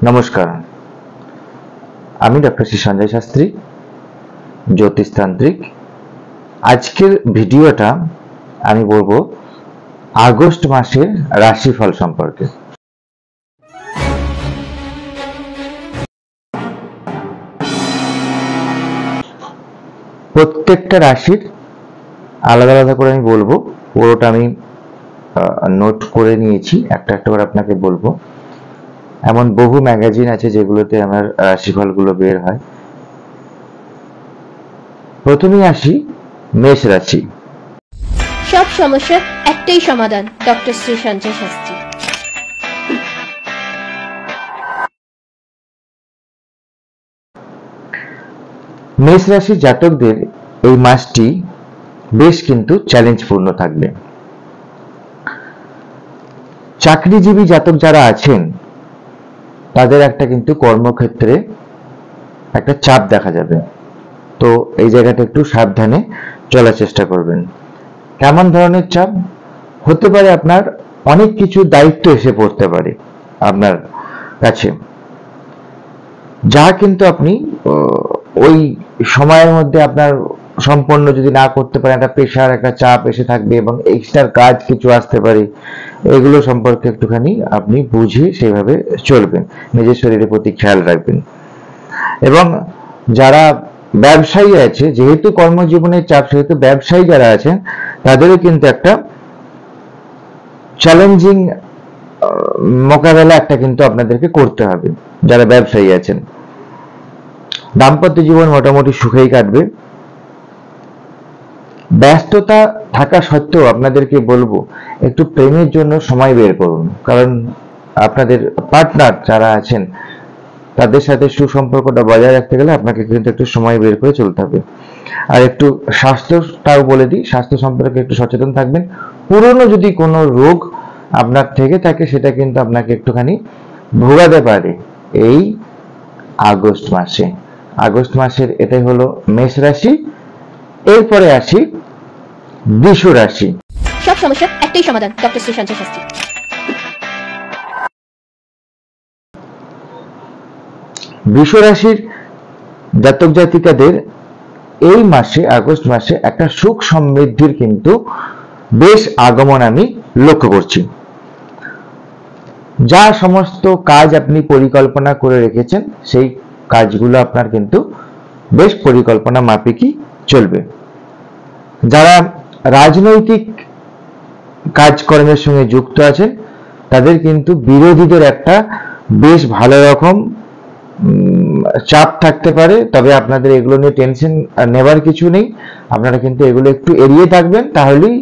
নমস্কার, আমি ডক্টর শ্রী সঞ্জয় শাস্ত্রী, জ্যোতিষতান্ত্রিক। আজকের ভিডিওটা আমি বলবো আগস্ট মাসের রাশিফল সম্পর্কে। প্রত্যেকটা রাশির আলাদা আলাদা করে আমি বলবো, পুরোটা আমি নোট করে নিয়েছি, একটা একটা করে আপনাকে বলবো। এমন বহু ম্যাগাজিন আছে যেগুলোতে আমার রাশিফলগুলো বের হয়। প্রথমেই আসি মেষ রাশি। সব সমস্যার একটাই সমাধান, ডক্টর শ্রী সঞ্জয় শাস্ত্রী। মেষ রাশির জাতকদের এই মাসটি বেশ কিন্তু চ্যালেঞ্জপূর্ণ থাকবে। চাকরিজীবী জাতক যারা আছেন তাদের একটা কিন্তু কর্মক্ষেত্রে একটা চাপ দেখা যাবে, তো এই জায়গাটা একটু সাবধানে চলার চেষ্টা করবেন। কেমন ধরনের চাপ হতে পারে? আপনার অনেক কিছু দায়িত্ব এসে পড়তে পারে আপনার কাছে, যা কিন্তু আপনি ওই সময়ের মধ্যে আপনার সম্পন্ন যদি না করতে পারেন, একটা প্রেশার, একটা চাপ এসে থাকবে এবং এক্সট্রা কাজ কিছু আসতে পারে। এগুলো সম্পর্কে একটুখানি আপনি বুঝে সেভাবে চলবেন, নিজের শরীরের প্রতি খেয়াল রাখবেন। এবং যারা ব্যবসায়ী আছে, যেহেতু কর্মজীবনের চাপ, সেহেতু ব্যবসায়ী যারা আছেন তাদেরও কিন্তু একটা চ্যালেঞ্জিং মোকাবেলা একটা কিন্তু আপনাদেরকে করতে হবে যারা ব্যবসায়ী আছেন। দাম্পত্য জীবন মোটামুটি সুখেই কাটবে। ব্যস্ততা থাকা সত্ত্বেও আপনাদেরকে বলবো একটু প্রেমের জন্য সময় বের করুন, কারণ আপনাদের পার্টনার যারা আছেন তাদের সাথে সুসম্পর্কটা বজায় রাখতে গেলে আপনাকে কিন্তু একটু সময় বের করে চলতে হবে। আর একটু স্বাস্থ্যটাও বলে দিই, স্বাস্থ্য সম্পর্কে একটু সচেতন থাকবেন। পুরনো যদি কোনো রোগ আপনার থেকে থাকে সেটা কিন্তু আপনাকে একটুখানি ভোগাতে পারে এই আগস্ট মাসে। আগস্ট মাসের এটাই হলো মেষ রাশি। এরপরে আসি বৃষ রাশি। সব সমস্যার একটাই সমাধান, ডক্টর শ্রী সঞ্জয় শাস্ত্রী। বৃষ রাশির জাতক জাতিকাদের এই মাসে, আগস্ট মাসে একটা সুখ সমৃদ্ধির কিন্তু বেশ আগমন আমি লক্ষ্য করছি। যা সমস্ত কাজ আপনি পরিকল্পনা করে রেখেছেন সেই কাজগুলো আপনার কিন্তু বেশ পরিকল্পনা মাফিকই চলবে। যারা রাজনৈতিক কাজকর্মের সঙ্গে যুক্ত আছেন তাদের কিন্তু বিরোধীদের একটা বেশ ভালো রকম চাপ থাকতে পারে, তবে আপনাদের এগুলো নিয়ে টেনশন নেবার কিছু নেই। আপনারা কিন্তু এগুলো একটু এড়িয়ে থাকবেন, তাহলেই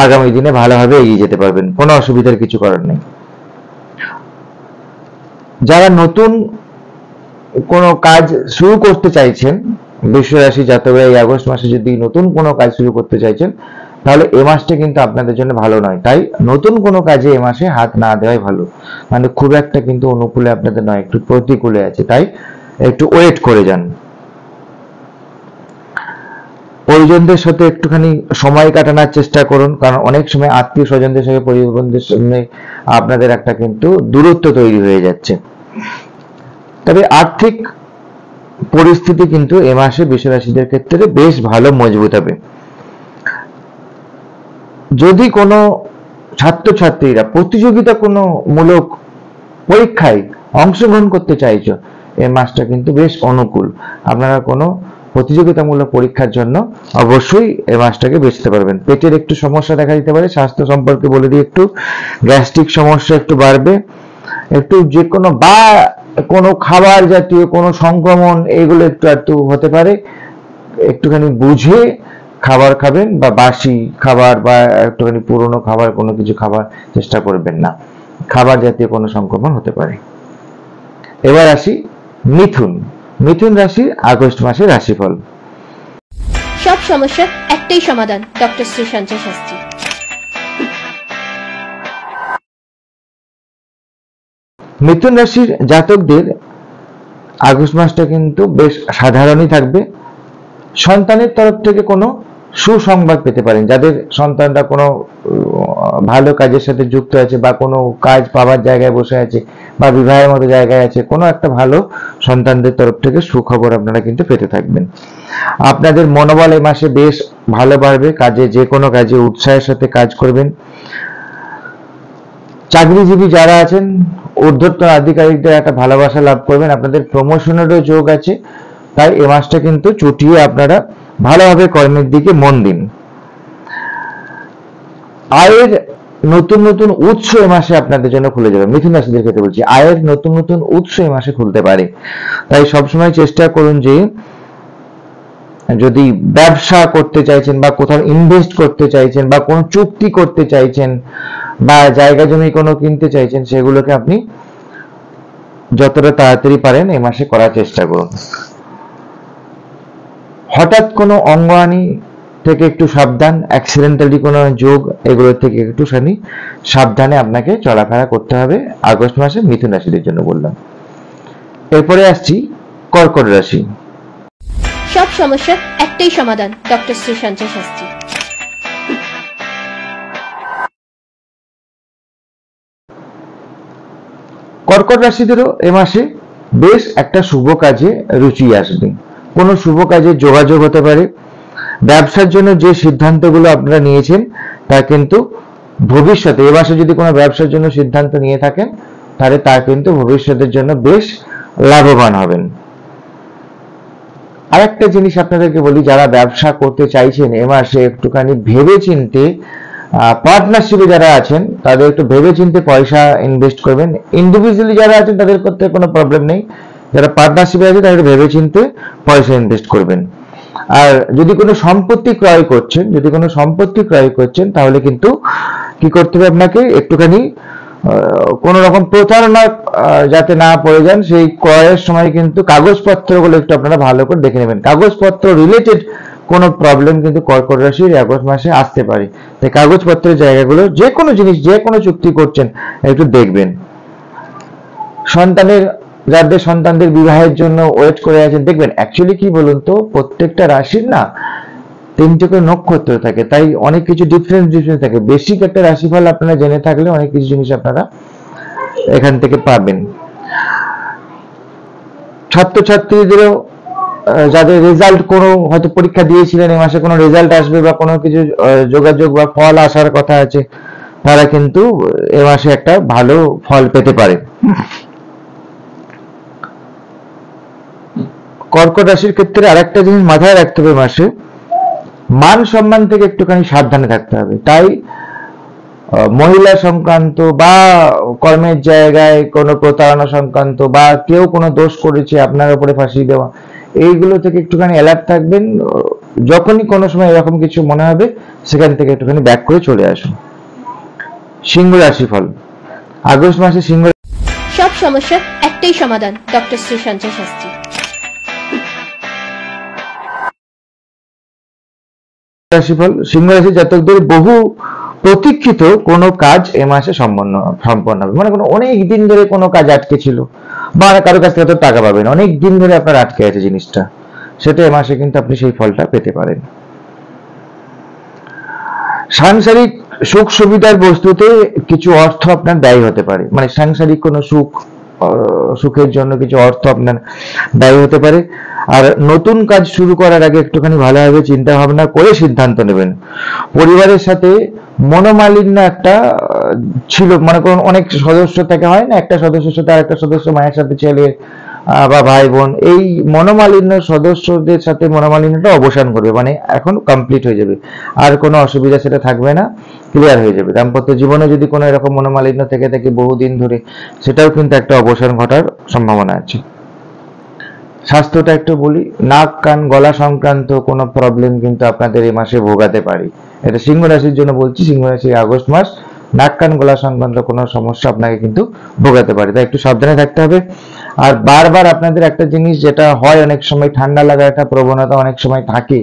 আগামী দিনে ভালোভাবে এগিয়ে যেতে পারবেন, কোনো অসুবিধার কিছু করার নেই। যারা নতুন কোনো কাজ শুরু করতে চাইছেন, বৃষ রাশি জাতকরা এই আগস্ট মাসে যদি নতুন কোনো কাজ শুরু করতে চাইছেন তাহলে এ মাসটা কিন্তু আপনাদের জন্য ভালো নয়। তাই নতুন কোনো কাজে এ মাসে হাত না দেওয়াই ভালো। মানে খুব একটা কিন্তু অনুকূলে আপনাদের নয়, একটু প্রতিকূলে আছে, তাই একটু ওয়েট করে যান। পরিজনদের সাথে একটুখানি সময় কাটানোর চেষ্টা করুন, কারণ অনেক সময় আত্মীয় স্বজনদের সঙ্গে, পরিজনদের সঙ্গে আপনাদের একটা কিন্তু দূরত্ব তৈরি হয়ে যাচ্ছে। তবে আর্থিক পরিস্থিতি কিন্তু এ মাসে বৃষ রাশিদের ক্ষেত্রে বেশ ভালো মজবুত হবে। যদি কোনো ছাত্রছাত্রীরা প্রতিযোগিতা কোনো মূলক পরীক্ষায় অংশগ্রহণ করতে চাইছো, এই মাসটা কিন্তু বেশ অনুকূল। আপনারা কোনো প্রতিযোগিতামূলক পরীক্ষার জন্য অবশ্যই এই মাসটাকে বেচতে পারবেন। পেটের একটু সমস্যা দেখা দিতে পারে, স্বাস্থ্য সম্পর্কে বলে দিই, একটু গ্যাস্ট্রিক সমস্যা একটু বাড়বে, একটু যে কোনো বা কোনো খাবার জাতীয় কোনো সংক্রমণ এগুলো একটু হতে পারে। একটুখানি বুঝে খাবার খাবেন, বা বাসি খাবার বা একটুখানি পুরনো খাবার কোনো কিছু খাবার চেষ্টা করবেন না, খাবার জাতীয় কোনো সংক্রমণ হতে পারে। এবার আসি মিথুন। মিথুন রাশির আগস্ট মাসের রাশিফল। সব সমস্যার একটাই সমাধান, ডক্টর শ্রী সঞ্জয় শাস্ত্রী। মিথুন রাশির জাতকদের আগস্ট মাসটা কিন্তু বেশ সাধারণই থাকবে। সন্তানের তরফ থেকে কোনো সুসংবাদ পেতে পারেন। যাদের সন্তানরা কোনো ভালো কাজের সাথে যুক্ত আছে বা কোনো কাজ পাওয়ার জায়গায় বসে আছে বা বিবাহের মতো জায়গায় আছে, কোনো একটা ভালো সন্তানদের তরফ থেকে সুখবর আপনারা কিন্তু পেতে থাকবেন। আপনাদের মনোবল এই মাসে বেশ ভালো বাড়বে, কাজে যে কোনো কাজে উৎসাহের সাথে কাজ করবেন। চাকরিজীবী যারা আছেন ঊর্ধ্বতন আধিকারিকদের একটা ভালোবাসা লাভ করবেন, আপনাদের প্রমোশনেরও যোগ আছে, তাই এ মাসটা কিন্তু চুটিয়ে আপনারা ভালোভাবে কর্মের দিকে মন দিন। আয়ের নতুন নতুন উৎস এ মাসে আপনাদের জন্য খুলে যাবে। মিথুন রাশিদের ক্ষেত্রে বলছি, আয়ের নতুন নতুন উৎস এ মাসে খুলতে পারে, তাই সবসময় চেষ্টা করুন যে যদি ব্যবসা করতে চাইছেন বা কোথাও ইনভেস্ট করতে চাইছেন বা কোনো চুক্তি করতে চাইছেন বা জায়গা জমি কোনো কিনতে চাইছেন, সেগুলোকে আপনি যতটা তাড়াতাড়ি পারেন এই মাসে করার চেষ্টা করুন। হঠাৎ কোনো অঙ্গহানি থেকে একটু সাবধান, অ্যাক্সিডেন্টালি কোনো যোগ, এগুলোর থেকে একটুখানি সাবধানে আপনাকে চলাফেরা করতে হবে আগস্ট মাসে মিথুন রাশিদের জন্য বললাম। এরপরে আসছি কর্কট রাশি। সব সমস্যার একটাই সমাধান, ডক্টর শ্রী সঞ্জয় শাস্ত্রী। কর্কট রাশিদেরও এ মাসে বেশ একটা শুভ কাজে রুচি আসবে, কোনো শুভ কাজে যোগাযোগ হতে পারে। ব্যবসার জন্য যে সিদ্ধান্তগুলো আপনারা নিয়েছেন তা কিন্তু ভবিষ্যতে, এ মাসে যদি কোনো ব্যবসার জন্য সিদ্ধান্ত নিয়ে থাকেন তাহলে তা কিন্তু ভবিষ্যতের জন্য বেশ লাভবান হবেন। আরেকটা জিনিস আপনাদেরকে বলি, যারা ব্যবসা করতে চাইছেন এ মাসে একটুখানি ভেবেচিন্তে, পার্টনারশিপে যারা আছেন তাদের একটু ভেবেচিন্তে পয়সা ইনভেস্ট করবেন। ইন্ডিভিজুয়ালি যারা আছেন তাদের করতে কোনো প্রবলেম নেই, যারা পার্টনারশিপে আছে তাদের ভেবেচিন্তে পয়সা ইনভেস্ট করবেন। আর যদি কোনো সম্পত্তি ক্রয় করছেন তাহলে কিন্তু কি করতে হবে আপনাকে, একটুখানি কোন রকম প্রতারণা যাতে না পড়ে যান, সেই ক্রয়ের সময় কিন্তু কাগজপত্রগুলো একটু আপনারা ভালো করে দেখে নেবেন। কাগজপত্র রিলেটেড কোনো প্রবলেম কিন্তু কর্কট রাশির আগস্ট মাসে আসতে পারে, তাই কাগজপত্রের জায়গাগুলো যে কোনো জিনিস, যে কোনো চুক্তি করছেন একটু দেখবেন। যাদের সন্তানদের বিবাহের জন্য ওয়েট করে আছেন, দেখবেন অ্যাকচুয়ালি কি বলুন তো, প্রত্যেকটা রাশির না 3টে করে নক্ষত্র থাকে, তাই অনেক কিছু ডিফারেন্স থাকে। বেসিক একটা রাশিফল আপনারা জেনে থাকলে অনেক কিছু জিনিস আপনারা এখান থেকে পাবেন। ছাত্রছাত্রীদেরও যাদের রেজাল্ট, কোনো হয়তো পরীক্ষা দিয়েছিলেন এই মাসে কোনো রেজাল্ট আসবে বা কোনো কিছু যোগাযোগ বা ফল আসার কথা আছে, তারা কিন্তু এ মাসে একটা ভালো ফল পেতে পারে। কর্কট রাশির ক্ষেত্রে আরেকটা জিনিস মাথায় রাখতে হবে, মাসে মান সম্মান থেকে একটুখানি সাবধানে থাকতে হবে। তাই মহিলা সংক্রান্ত বা কর্মের জায়গায় কোনো প্রতারণা সংক্রান্ত বা কেউ কোনো দোষ করেছে আপনার উপরে ফাঁসিয়ে দেওয়া, এইগুলো থেকে একটুখানি অ্যালার্ট থাকবেন। যখনই কোনো সময় এরকম কিছু মনে হবে সেখান থেকে একটুখানি ব্যাক করে চলে আসুন। সিংহ রাশি ফল আগস্ট মাসে। সিংহ সব সমস্যার একটাই সমাধান, ডক্টর শ্রী সঞ্জয় শাস্ত্রী। রাশিফল, সিংহ রাশি জাতকদের বহু প্রতীক্ষিত কোনো কাজ এ মাসে সম্পন্ন হবে। মানে কোনো অনেক দিন ধরে কোনো কাজ আটকে ছিল বা কারো কাছ থেকে টাকা পাবেন, অনেক দিন ধরে আপনার আটকে আছে জিনিসটা, সেটা এ মাসে কিন্তু আপনি সেই ফলটা পেতে পারেন। সাংসারিক সুখ সুবিধার বস্তুতে কিছু অর্থ আপনার ব্যয় হতে পারে, মানে সাংসারিক কোনো সুখের জন্য কিছু অর্থ আপনার ব্যয় হতে পারে। আর নতুন কাজ শুরু করার আগে একটুখানি ভালোভাবে চিন্তা ভাবনা করে সিদ্ধান্ত নেবেন। পরিবারের সাথে মনোমালিন্য একটা ছিল, মনে করুন অনেক সদস্য থেকে হয় না, একটা সদস্যের সাথে আর একটা সদস্য, মায়ের সাথে ছেলে বা ভাই বোন, এই সদস্যদের সাথে মনোমালিন্যটা অবসান করবে, মানে এখন কমপ্লিট হয়ে যাবে, আর কোনো অসুবিধা সেটা থাকবে না, ক্লিয়ার হয়ে যাবে। দাম্পত্য জীবনে যদি কোনো এরকম মনোমালিন্য থেকে থাকে বহুদিন ধরে, সেটাও কিন্তু একটা অবসান ঘটার সম্ভাবনা আছে। স্বাস্থ্যটা একটু বলি, নাক কান গলা সংক্রান্ত কোনো প্রবলেম কিন্তু আপনাদের এই মাসে ভোগাতে পারে। এটা সিংহ রাশির জন্য বলছি, সিংহ রাশি আগস্ট মাস নাক কান গলা সংক্রান্ত কোনো সমস্যা আপনাকে কিন্তু ভোগাতে পারে, তাই একটু সাবধানে থাকতে হবে। আর বারবার আপনাদের একটা জিনিস যেটা হয়, অনেক সময় ঠান্ডা লাগার একটা প্রবণতা অনেক সময় থাকে,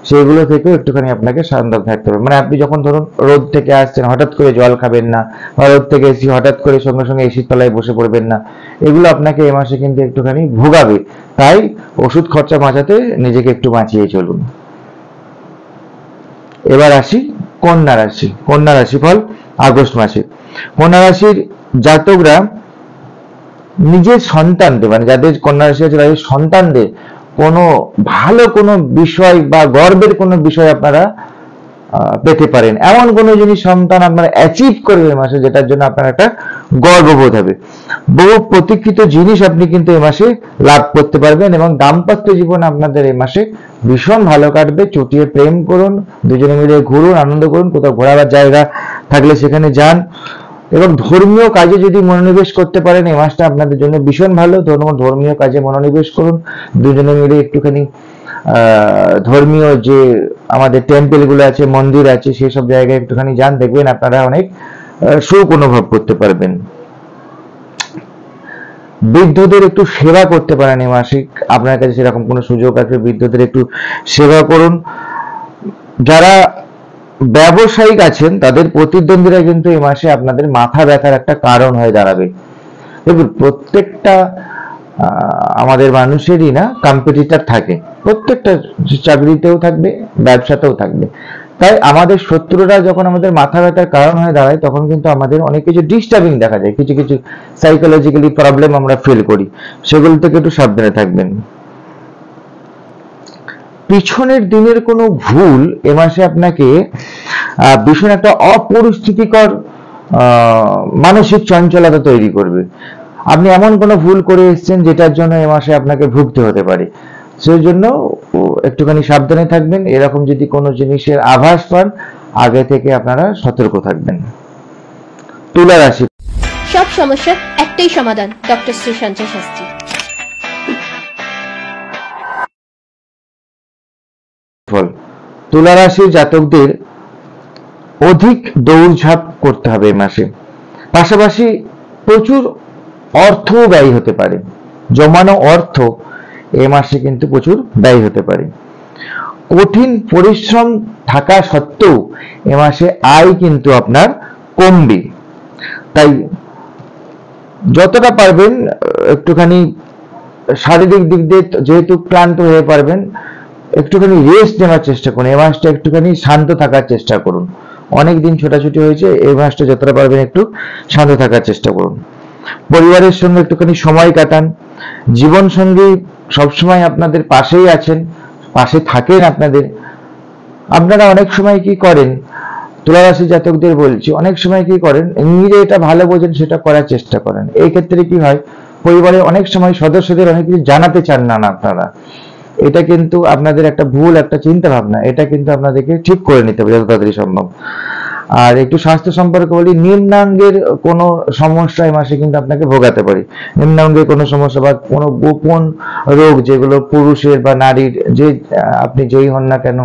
সেগুলো থেকেও একটুখানি আপনাকে সাবধান থাকতে হবে। মানে আপনি যখন ধরুন রোদ থেকে আসছেন, হঠাৎ করে জল খাবেন না, বা রোদ থেকে এসি হঠাৎ করে সঙ্গে সঙ্গে এসির তলায় বসে পড়বেন না, এগুলো আপনাকে এ মাসে কিন্তু একটুখানি ভোগাবে। তাই ওষুধ খরচা বাঁচাতে নিজেকে একটু বাঁচিয়ে চলুন। এবার আসি কন্যা রাশি। কন্যা রাশি ফল আগস্ট মাসে। কন্যা রাশির জাতকরা নিজের সন্তানদের, মানে যাদের কন্যা রাশি আছে তাদের সন্তানদের কোনো ভালো কোনো বিষয় বা গর্বের কোনো বিষয় আপনারা পেতে পারেন। এমন কোনো জিনিস সন্তান আপনারা অ্যাচিভ করবে এই মাসে, যেটার জন্য আপনার একটা গর্ববোধ হবে। বহু প্রতীক্ষিত জিনিস আপনি কিন্তু এই মাসে লাভ করতে পারবেন এবং দাম্পত্য জীবন আপনাদের এই মাসে ভীষণ ভালো কাটবে। চুটিয়ে প্রেম করুন, দুজনে মিলে ঘুরুন, আনন্দ করুন, কোথাও ঘোরাবার জায়গা থাকলে সেখানে যান এবং ধর্মীয় কাজে যদি মনোনিবেশ করতে পারেন এই মাসটা আপনাদের জন্য ভীষণ ভালো। ধর্মীয় কাজে মনোনিবেশ করুন, দুজনে মিলে একটুখানি ধর্মীয় যে আমাদের টেম্পল গুলো আছে, মন্দির আছে, সেসব জায়গায় একটুখানি যান, দেখবেন আপনারা অনেক সুখ অনুভব করতে পারবেন। বৃদ্ধদের একটু সেবা করতে পারেন এই মাসে, আপনার কাছে সেরকম কোনো সুযোগ আছে, বৃদ্ধদের একটু সেবা করুন। যারা ব্যবসায়িক আছেন তাদের প্রতিদ্বন্দ্বীরা কিন্তু এই মাসে আপনাদের মাথা ব্যথার একটা কারণ হয়ে দাঁড়াবে। দেখুন, প্রত্যেকটা আমাদের মানুষেরই না কম্পিটিটর থাকে, প্রত্যেকটা চাকরিতেও থাকবে, ব্যবসাতেও থাকবে। তাই আমাদের শত্রুরা যখন আমাদের মাথা ব্যথার কারণ হয়ে দাঁড়ায় তখন কিন্তু আমাদের অনেক কিছু ডিস্টার্বিং দেখা যায়, কিছু কিছু সাইকোলজিক্যালি প্রবলেম আমরা ফিল করি, সেগুলো থেকে একটু সাবধানে থাকবেন। পিছনের দিনের কোনো ভুল এ মাসে আপনাকে ভীষণ একটা অপরিস্থিতিকর মানসিক চঞ্চলতা তৈরি করবে। আপনি এমন কোনো ভুল করে এসেছেন যেটার জন্য এ মাসে আপনাকে ভুগতে হতে পারে, সেই জন্য একটুখানি সাবধানে থাকবেন। এরকম যদি কোনো জিনিসের আভাস পান আগে থেকে আপনারা সতর্ক থাকবেন। তুলা রাশি। সব সমস্যার একটাই সমাধান, ডক্টর শ্রী সঞ্জয় শাস্ত্রী। ফল তুলা রাশির জাতকদের অধিক দৌড়ঝাঁপ করতে হবে এই মাসে, পাশাপাশি প্রচুর অর্থ ব্যয় হতে পারে। জমানো অর্থ এ মাসে কিন্তু প্রচুর ব্যয় হতে পারে। কঠিন পরিশ্রম থাকা সত্ত্বেও এ মাসে আয় কিন্তু আপনার কমবে। তাই যতটা পারবেন একটুখানি শারীরিক দিক দিয়ে যেহেতু ক্লান্ত হয়ে পারবেন, একটুখানি রেস্ট নেওয়ার চেষ্টা করুন। এই মাসটা একটুখানি শান্ত থাকার চেষ্টা করুন। অনেক দিন ছোটাছুটি হয়েছে, এই মাসটা যতটা পারবেন একটু শান্ত থাকার চেষ্টা করুন। পরিবারের সঙ্গে একটুখানি সময় কাটান। জীবন সঙ্গী সবসময় আপনাদের পাশেই আছেন, পাশে থাকেন আপনাদের। আপনারা অনেক সময় কি করেন, তুলা রাশি জাতকদের বলছি, অনেক সময় কি করেন, নিজে এটা ভালো বোঝেন সেটা করার চেষ্টা করেন। এই ক্ষেত্রে কি হয়, পরিবারে অনেক সময় সদস্যদের অনেক কিছু জানাতে চান না আপনারা। এটা কিন্তু আপনাদের একটা ভুল একটা চিন্তা ভাবনা, এটা কিন্তু আপনাদেরকে ঠিক করে নিতে হবে যত তাড়াতাড়ি সম্ভব। আর একটু স্বাস্থ্য সম্পর্কে বলি, নিম্নাঙ্গের কোনো সমস্যা এই মাসে কিন্তু আপনাকে ভোগাতে পারে। নিম্নাঙ্গের কোনো সমস্যা বা কোনো গোপন রোগ, যেগুলো পুরুষের বা নারীর, যে আপনি যেই হন না কেন,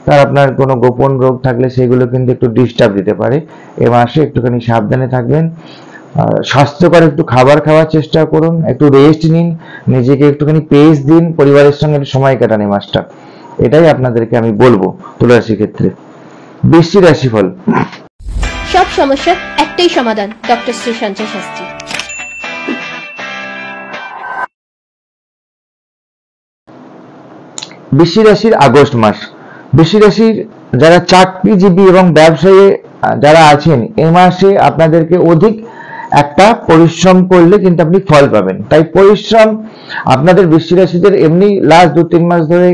তার আপনার কোনো গোপন রোগ থাকলে সেগুলো কিন্তু একটু ডিস্টার্ব দিতে পারে। এ মাসে একটুখানি সাবধানে থাকবেন। স্বাস্থ্যকর একটু খাবার খাওয়ার চেষ্টা করুন, একটু রেস্ট নিন, নিজেকে একটুখানি পেস দিন, পরিবারের সঙ্গে একটু সময় কাটান এই মাসটা। এটাই আপনাদেরকে আমি বলবো তুলা রাশির ক্ষেত্রে। বৃশ্চিক রাশিফল। সব সমস্যার একটাই সমাধান, ডক্টর শ্রী সঞ্জয় শাস্ত্রী। বৃশ্চিক রাশির আগস্ট মাস। বৃশ্চিক রাশির যারা চাকরিজীবী এবং ব্যবসায়ী যারা আছেন, এই মাসে আপনাদেরকে অধিক একটা পরিশ্রম করলে কিন্তু আপনি ফল পাবেন। তাই পরিশ্রম আপনাদের বৃশ্চিক রাশিদের এমনি লাস্ট 2-3 মাস ধরে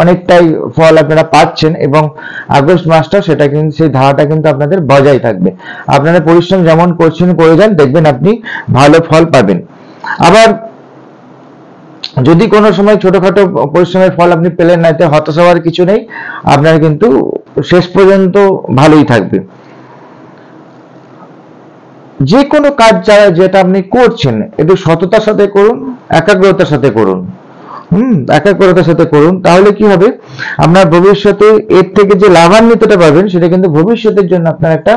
অনেকটাই ফল আপনারা পাচ্ছেন এবং আগস্ট মাসটা সেটা কিন্তু সেই ধারাটা কিন্তু আপনাদের বজায় থাকবে। আপনারা পরিশ্রম যেমন করছেন করে যান, দেখবেন আপনি ভালো ফল পাবেন। আবার যদি কোনো সময় ছোটখাটো পরিশ্রমের ফল আপনি পেলেন না, এতে হতাশ হওয়ার কিছু নেই, আপনার কিন্তু শেষ পর্যন্ত ভালোই থাকবে। যে কোনো কাজ যেটা আপনি করছেন একটু সততার সাথে করুন, একাগ্রতার সাথে করুন। একাগ্রতার সাথে করুন, তাহলে কি হবে, আপনার ভবিষ্যতে এর থেকে যে লাভান্বিতটা পাবেন সেটা কিন্তু ভবিষ্যতের জন্য আপনার একটা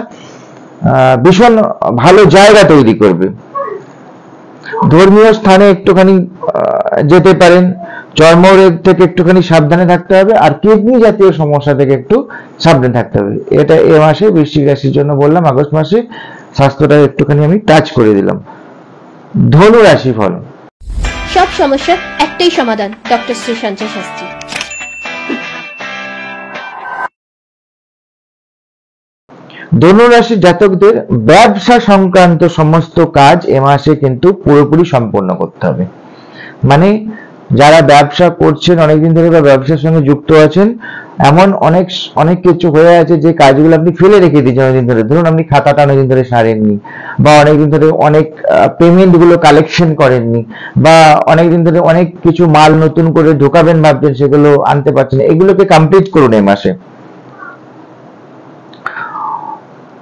ভীষণ ভালো জায়গা তৈরি করবে। ধর্মীয় স্থানে একটুখানি যেতে পারেন, চর্মরোগ থেকে একটুখানি সাবধানে থাকতে হবে, আর কিডনি জাতীয় সমস্যা থেকে একটু সাবধানে থাকতে হবে। এটা এ মাসে বৃশ্চিক রাশির জন্য বললাম। আগস্ট মাসে স্বাস্থ্যটা একটুখানি আমি টাচ করে দিলাম। ধনু রাশি ফল। সব সমস্যার একটাই সমাধান, ডক্টর শ্রী সঞ্জয় শাস্ত্রী। ধনু রাশির জাতকদের ব্যবসা সংক্রান্ত সমস্ত কাজ এ মাসে কিন্তু পুরোপুরি সম্পন্ন করতে হবে। মানে যারা ব্যবসা করছেন অনেকদিন ধরে বা ব্যবসার সঙ্গে যুক্ত আছেন, এমন অনেক অনেক কিছু হয়ে আছে যে কাজগুলো আপনি ফেলে রেখে দিয়েছেন অনেকদিন ধরে। ধরুন আপনি খাতাটা অনেকদিন ধরে সারেননি, বা অনেকদিন ধরে অনেক পেমেন্ট গুলো কালেকশন করেননি, বা অনেকদিন ধরে অনেক কিছু মাল নতুন করে ঢোকাবেন ভাবছেন, সেগুলো আনতে পারছেন না। এগুলোকে কমপ্লিট করুন এই মাসে।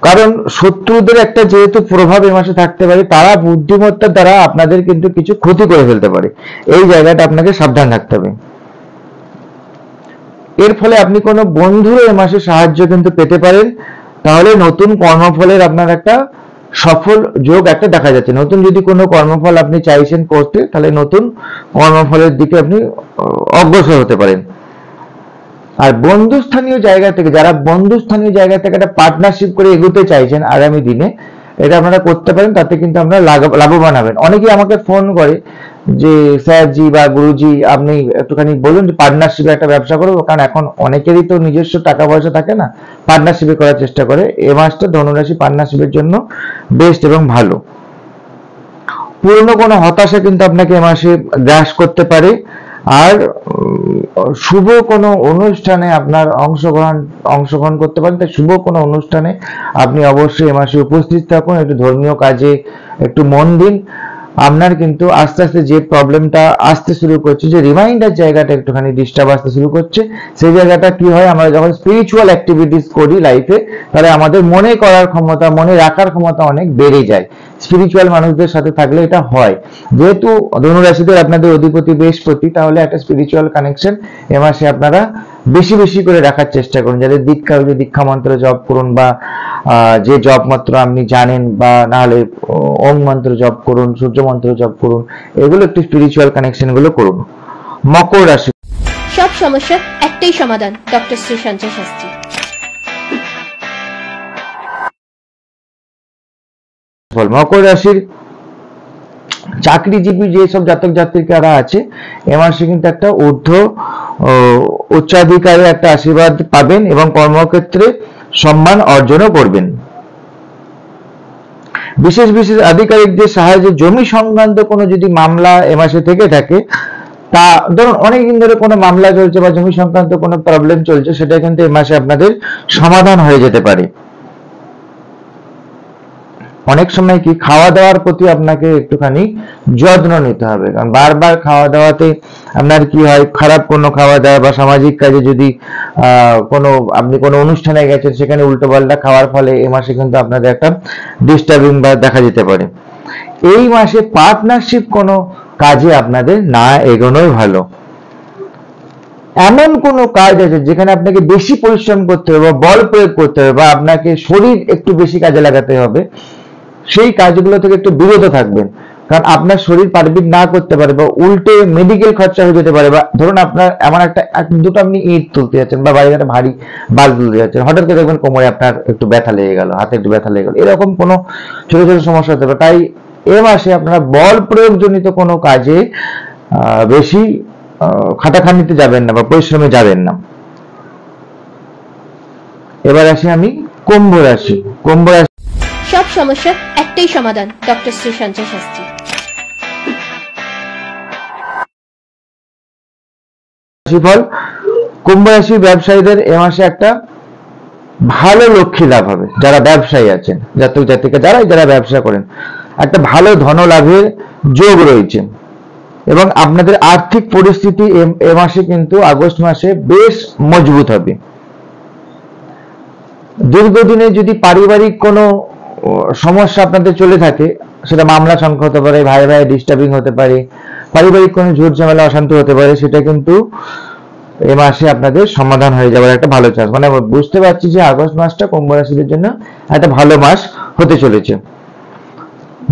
কারণ শত্রুদের একটা যেহেতু প্রভাব এই মাসে থাকতে পারে, তারা বুদ্ধিমত্তার দ্বারা আপনাদের কিন্তু কিছু ক্ষতি করে ফেলতে পারে। এই জায়গাটা আপনাকে সাবধান থাকতে হবে। এর ফলে আপনি কোনো বন্ধুর এই মাসে সাহায্য কিন্তু পেতে পারেন। তাহলে নতুন কর্মফলের আপনার একটা সফল যোগ একটা দেখা যাচ্ছে। নতুন যদি কোনো কর্মফল আপনি চাইছেন করতে, তাহলে নতুন কর্মফলের দিকে আপনি অগ্রসর হতে পারেন। আর বন্ধুস্থানীয় জায়গা থেকে, যারা বন্ধুস্থানীয় জায়গা থেকে একটা পার্টনারশিপ করে এগোতে চাইছেন আগামী দিনে, এটা আপনারা করতে পারেন। তাতে কিন্তু আপনারা লাভবান হবেন। অনেকেই আমাকে ফোন করে যে স্যারজি বা গুরুজি আপনি একটুখানি বলুন যে পার্টনারশিপে একটা ব্যবসা করবো, কারণ এখন অনেকেরই তো নিজস্ব টাকা পয়সা থাকে না, পার্টনারশিপে করার চেষ্টা করে। এ মাসটা ধনুরাশি পার্টনারশিপের জন্য বেস্ট এবং ভালো। পুরনো কোনো হতাশা কিন্তু আপনাকে এ মাসে গ্রাস করতে পারে। আর শুভ কোনো অনুষ্ঠানে আপনার অংশগ্রহণ করতে পারেন। তাই শুভ কোনো অনুষ্ঠানে আপনি অবশ্যই এ মাসে উপস্থিত থাকুন। একটু ধর্মীয় কাজে একটু মন দিন। আপনার কিন্তু আস্তে আস্তে যে প্রবলেমটা আসতে শুরু করছে, যে রিমাইন্ডার জায়গাটা একটুখানি ডিস্টার্ব আসতে শুরু করছে, সেই জায়গাটা কি হয়, আমরা যখন স্পিরিচুয়াল অ্যাক্টিভিটিস করি লাইফে, তাহলে আমাদের মনে করার ক্ষমতা, মনে রাখার ক্ষমতা অনেক বেড়ে যায়। স্পিরিচুয়াল মানুষদের সাথে থাকলে এটা হয়। যেহেতু ধনুরাশিদের আপনাদের অধিপতি বৃহস্পতি, তাহলে একটা স্পিরিচুয়াল কানেকশন এ মাসে আপনারা বেশি বেশি করে রাখার চেষ্টা করুন। যাদের দীক্ষা হয়েছে দীক্ষা মন্ত্র জপ করুন, বা যে জপ মন্ত্র আপনি জানেন, বা না হলে ওম মন্ত্র জপ করুন, সূর্য মন্ত্র জপ করুন। এগুলো একটু স্পিরিচুয়াল কানেকশন গুলো করুন। মকর রাশি, সব সমস্যার একটাই সমাধান, ডক্টর শ্রী সঞ্জয় শাস্ত্রী। মকর রাশির চাকরিজীবী যেসব জাতক জাতিকারা আছে, এ মাসে কিন্তু একটা উচ্চাধিকারের একটা আশীর্বাদ পাবেন এবং কর্মক্ষেত্রে সম্মান অর্জনও করবেন। বিশেষ বিশেষ আধিকারিকদের সাহায্যে জমি সংক্রান্ত কোনো যদি মামলা এ মাসে থেকে থাকে, তা ধরুন অনেকদিন ধরে কোনো মামলা চলছে বা জমি সংক্রান্ত কোনো প্রবলেম চলছে, সেটা কিন্তু এই মাসে আপনাদের সমাধান হয়ে যেতে পারে। অনেক সময় কি খাওয়া দাওয়ার প্রতি আপনাকে একটুখানি যত্ন নিতে হবে, কারণ বারবার খাওয়া দাওয়াতে আপনার কি হয়, খারাপ কোনো খাওয়া দাওয়া বা সামাজিক কাজে যদি আপনি কোনো অনুষ্ঠানে গেছেন, সেখানে উল্টো পাল্টা খাওয়ার ফলে এই মাসে কিন্তু আপনাদের একটা ডিস্টার্বিং বা দেখা যেতে পারে। এই মাসে পার্টনারশিপ কোনো কাজে আপনাদের না এগোনোই ভালো। এমন কোনো কাজ আছে যেখানে আপনাকে বেশি পরিশ্রম করতে হবে বা বল প্রয়োগ করতে হবে, বা আপনাকে শরীর একটু বেশি কাজে লাগাতে হবে, সেই কাজগুলো থেকে একটু বিরত থাকবেন। কারণ আপনার শরীর পারমিট না করতে পারে, বা উল্টে মেডিকেল খরচা হয়ে যেতে পারে। বা ধরুন আপনার এমন দুটো আপনি ইট তুলতে যাচ্ছেন, বা বাইরে একটা ভারী বাল তুলতে যাচ্ছেন, হঠাৎ করে দেখবেন কোমরে আপনার একটু ব্যথা লেগে গেল, হাতে একটু ব্যথা লেগে গেল, এরকম কোনো ছোট ছোট সমস্যা হতে পারে। তাই এ মাসে আপনারা বল প্রয়োগজনিত কোনো কাজে বেশি খাটাখাটনিতে যাবেন না বা পরিশ্রমে যাবেন না। এবার আসি আমি কুম্ভ রাশি। কুম্ভ রাশি, সব সমস্যার একটাই সমাধান, ডক্টর শ্রী সঞ্জয় শাস্ত্রী। রাশিফল, কুম্ভ রাশির ব্যবসায়ীদের এ মাসে একটা ভালো লক্ষ্মী লাভ হবে। যারা ব্যবসায়ী আছেন, জাতক জাতিকা যারা ব্যবসা করেন, একটা ভালো ধন লাভের যোগ রয়েছে। এবং আপনাদের আর্থিক পরিস্থিতি এ মাসে কিন্তু আগস্ট মাসে বেশ মজবুত হবে। দীর্ঘদিনে যদি পারিবারিক কোনো সমস্যা আপনাদের চলে থাকে, সেটা মামলা সংখ্যা হতে পারে, ভাই ভাই ডিস্টার্বিং হতে পারে, পারিবারিক কোনো ঝুট ঝামেলা অশান্তি হতে পারে, সেটা কিন্তু এ মাসে আপনাদের সমাধান হয়ে যাওয়ার একটা ভালো চান্স। মানে বুঝতে পারছি যে আগস্ট মাসটা কুম্ভ রাশিদের জন্য একটা ভালো মাস হতে চলেছে।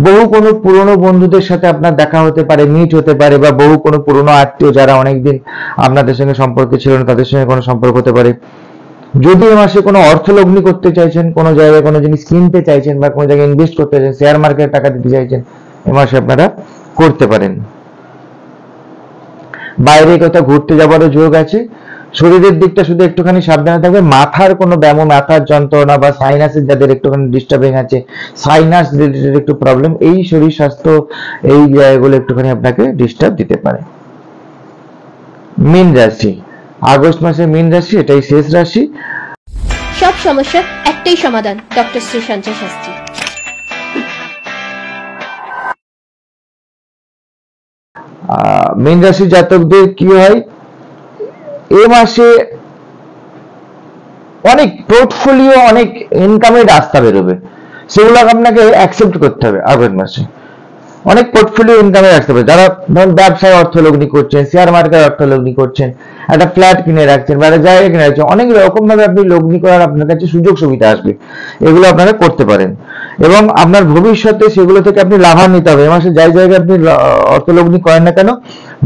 বহু কোনো পুরনো বন্ধুদের সাথে আপনার দেখা হতে পারে, মিট হতে পারে, বা বহু কোনো পুরনো আত্মীয় যারা অনেকদিন আপনাদের সঙ্গে সম্পর্কে ছিল না, তাদের সঙ্গে কোনো সম্পর্ক হতে পারে। যদি এ মাসে কোনো অর্থ লগ্নি করতে চাইছেন, কোনো জায়গায় কোনো জিনিস কিনতে চাইছেন, বা কোনো জায়গায় ইনভেস্ট করতে চাইছেন, শেয়ার মার্কেটে টাকা দিতে চাইছেন, এ মাসে আপনারা করতে পারেন। বাইরে কোথাও ঘুরতে যাওয়ারও যোগ আছে। শরীরের দিকটা শুধু একটুখানি সাবধানে থাকবে। মাথার কোনো ব্যামো, মাথার যন্ত্রণা বা সাইনাসের যাদের একটুখানি ডিস্টার্বিং আছে, সাইনাস রিলেটেড একটু প্রবলেম, এই শরীর স্বাস্থ্য এই জায়গাগুলো একটুখানি আপনাকে ডিস্টার্ব দিতে পারে। মীন রাশি, আগস্ট মাসে মীন রাশি, এটাই শেষ রাশি। সব সমস্যার একটাই সমাধান, ডক্টর শ্রী সঞ্জয় শাস্ত্রী। মীন রাশি জাতকদের কি হয়, এ মাসে অনেক পোর্টফোলিও, অনেক ইনকামের রাস্তা বেরোবে, সেগুলো আপনাকে অ্যাকসেপ্ট করতে হবে। আগস্ট মাসে অনেক পোর্টফোলিও ইনকামের রাস্তা বেরোবে। যারা ধরুন ব্যবসায় অর্থ লগ্নি করছেন, শেয়ার মার্কেটে অর্থ লগ্নি করছেন, একটা ফ্ল্যাট কিনে রাখছেন বা একটা জায়গা কিনে রাখছেন, অনেক রকম ভাবে আপনি লগ্নি করার আপনার কাছে সুযোগ সুবিধা আসবে, এগুলো আপনারা করতে পারেন এবং আপনার ভবিষ্যতে সেগুলো থেকে আপনি লাভান্বিত হবে। এ মাসে যাই জায়গায় আপনি অর্থ লগ্নি করেন না কেন,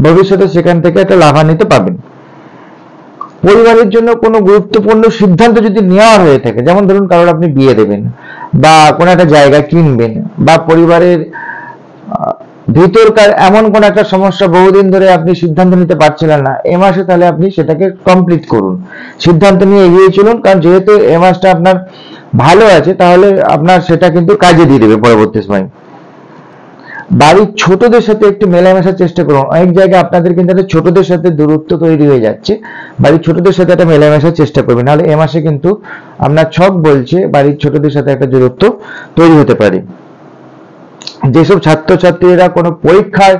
ভবিষ্যতে সেখান থেকে একটা লাভান্বিত পাবেন। পরিবারের জন্য কোনো গুরুত্বপূর্ণ সিদ্ধান্ত যদি নেওয়া হয়ে থাকে, যেমন ধরুন কারোর আপনি বিয়ে দেবেন বা কোনো একটা জায়গা কিনবেন বা পরিবারের ভিতরকার এমন কোন একটা সমস্যা বহুদিন ধরে আপনি সিদ্ধান্ত নিতে পারছিলেন না, এ মাসে তাহলে আপনি সেটাকে কমপ্লিট করুন, সিদ্ধান্ত নিয়ে এগিয়ে চলুন। কারণ যেহেতু এ মাসটা আপনার ভালো আছে, তাহলে আপনার সেটা কিন্তু কাজে দিয়ে দেবে পরবর্তী সময়। বাড়ির ছোটদের সাথে একটু মেলামেশার চেষ্টা করুন। অনেক জায়গায় আপনাদের কিন্তু একটা ছোটদের সাথে দূরত্ব তৈরি হয়ে যাচ্ছে, বাড়ির ছোটদের সাথে একটা মেলামেশার চেষ্টা করবেন, নাহলে এ মাসে কিন্তু আপনার ছক বলছে বাড়ির ছোটদের সাথে একটা দূরত্ব তৈরি হতে পারে। যেসব ছাত্রছাত্রীরা কোনো পরীক্ষায়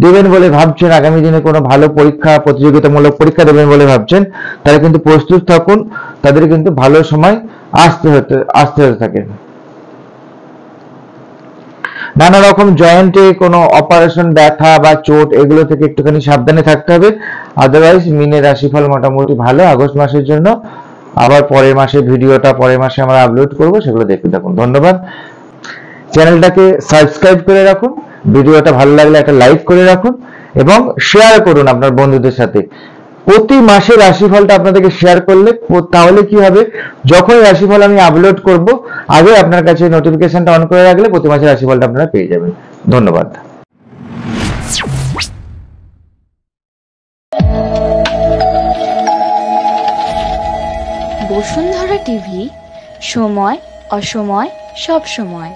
দেবেন বলে ভাবছেন, আগামী দিনে কোনো ভালো পরীক্ষা, প্রতিযোগিতামূলক পরীক্ষা দেবেন বলে ভাবছেন, তারা কিন্তু প্রস্তুত থাকুন, তাদের কিন্তু ভালো সময় আসতে থাকে। নানা রকম জয়েন্টে কোনো অপারেশন, ব্যথা বা চোট, এগুলো থেকে একটুখানি সাবধানে থাকতে হবে। আদারওয়াইজ মিনের রাশিফল মোটামুটি ভালো আগস্ট মাসের জন্য। আবার পরের মাসে ভিডিওটা পরের মাসে আমরা আপলোড করব, সেগুলো দেখতে থাকুন। ধন্যবাদ। চ্যানেলটাকে সাবস্ক্রাইব করে রাখুন, ভিডিওটা ভালো লাগলে একটা লাইক করে রাখুন এবং শেয়ার করুন আপনার বন্ধুদের সাথে। প্রতি মাসে রাশিফলটা আপনাদেরকে শেয়ার করলে তাহলে কি হবে, যখন রাশিফল আমি আপলোড করব আগে আপনার কাছে নোটিফিকেশনটা অন করে রাখলে প্রতি মাসে রাশিফলটা আপনারা পেয়ে যাবেন। ধন্যবাদ। বসুন্ধরা টিভি, সময় অসময় সব সময়।